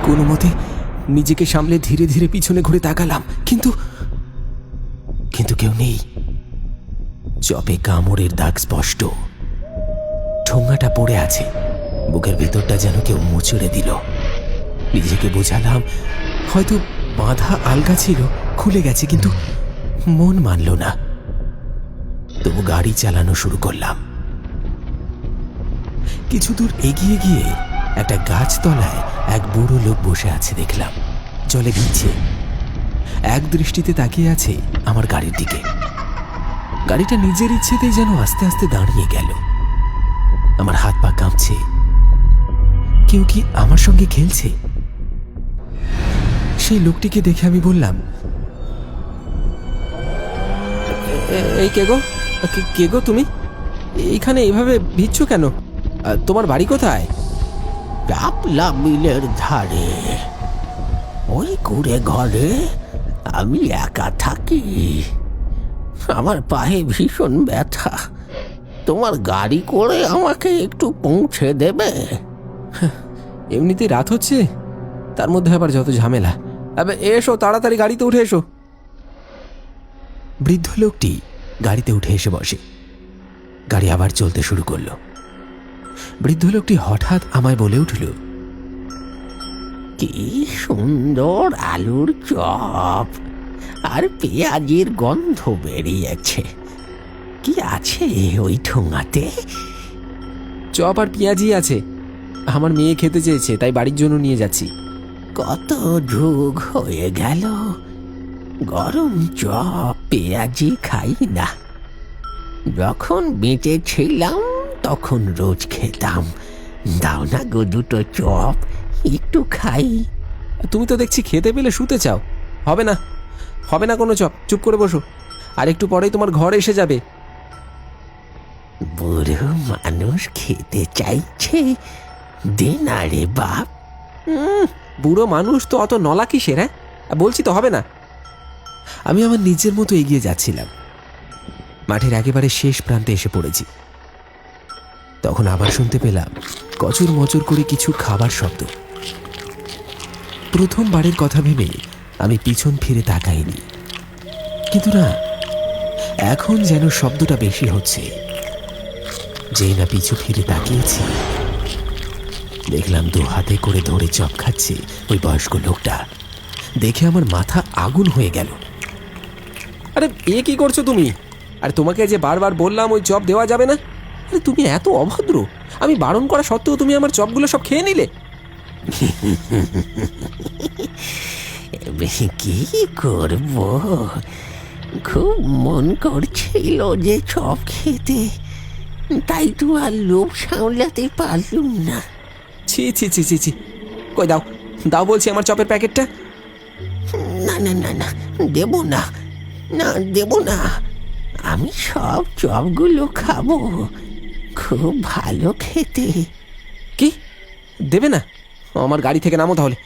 কোনো মতে নিজেকে সামলে ধীরে ধীরে পিছনে ঘুরে তাকালাম, কিন্তু কিন্তু কেউ নেই। চপে কামড়ের দাগ স্পষ্ট, ঠোঙাটা পড়ে আছে, বুকের ভেতরটা যেন কেউ মুচড়ে দিল। নিজেকে বোঝালাম হয়তো বাঁধা আলগা ছিল, খুলে গেছে, কিন্তু মন মানল না। তবু গাড়ি চালানো শুরু করলাম। কিছু দূর এগিয়ে গিয়ে একটা গাছতলায় এক বুড়ো লোক বসে আছে দেখলাম, জলে ভিজছে। এক দৃষ্টিতে তাকিয়ে আছে আমার গাড়ির দিকে। গাড়িটা নিজের ইচ্ছেতেই যেন আস্তে আস্তে দাঁড়িয়ে গেল। আমার হাত পা কাঁপছে। কেউ কি আমার সঙ্গে খেলছে? সেই লোকটিকে দেখে আমি বললাম, এই কে গো, কে গো তুমি? এইখানে এইভাবে ভিজছো কেন? তোমার বাড়ি কোথায়? শাপলা বিলের ধারে, ওই কুড়ে ঘরে আমি একা থাকি। আমার পায়ে ভীষণ ব্যথা। তোমার গাড়ি করে আমাকে একটু পৌঁছে দেবে? এমনিতেই রাত হচ্ছে, তার মধ্যে আবার যত ঝামেলা। এসো, তাড়াতাড়ি গাড়িতে উঠে এসো। বৃদ্ধ লোকটি গাড়িতে উঠে এসে বসে। গাড়ি আবার চলতে শুরু করলো। বৃদ্ধ লোকটি হঠাৎ আমায় বলে উঠল, কি সুন্দর আলুর চপ আর পেঁয়াজের গন্ধ বেরিয়েছে। কি আছে ওই ঠোঙাতে? চপ আর পেঁয়াজি আছে। আমার মেয়ে খেতে চেয়েছে, তাই বাড়ির জন্য নিয়ে যাচ্ছি। কত যুগ হয়ে গেল গরম চপ পেঁয়াজি খাই না। যখন বেঁচে ছিলাম তখন রোজ খেতাম। দাও না গো দুটো চপ, একটু খাই। তুমি তো দেখছি খেতে পেলে শুতে চাও। হবে না, হবে না কোনো চপ। চুপ করে বসো, আর একটু পরেই তোমার ঘর এসে যাবে। বুড়ো মানুষ খেতে চাইছে, দে না রে বাপ। বুড়ো মানুষ তো অত নলা কিসের? হ্যাঁ, বলছি তো হবে না। আমি আমার নিজের মতো এগিয়ে যাচ্ছিলাম। মাঠের একেবারে শেষ প্রান্তে এসে পড়েছি। তখন আবার শুনতে পেলাম কচুর মচুর করে কিছু খাবার শব্দ। প্রথমবারের কথা ভেবে আমি পিছন ফিরে তাকাইনি, কিন্তু না, এখন যেন শব্দটা বেশি হচ্ছে। যেই না পিছু ফিরে তাকিয়েছি, দেখলাম দু হাতে করে ধরে চপ খাচ্ছে ওই বয়স্ক লোকটা। দেখে আমার মাথা আগুন হয়ে গেল। আরে এ কি করছো তুমি? আর তোমাকে যে বারবার বললাম ওই চপ দেওয়া যাবে না। আরে তুমি এত অভদ্র! আমি বারণ করা সত্ত্বেও তুমি আমার চপগুলো সব খেয়ে নিলে। কি করব, খুব মন করছিল যে চপ খেতে, তাই তো আর লোভ সামলাতে পারলুম না। ছি ছি ছি ছি ছি, কই দাও, দাও বলছি আমার চপের প্যাকেটটা। না না না না, দেব না, না দেব না। আমি সব চপগুলো খাবো, খুব ভালো খেতে। কি দেবে না? আমার গাড়ি থেকে নামো তাহলে।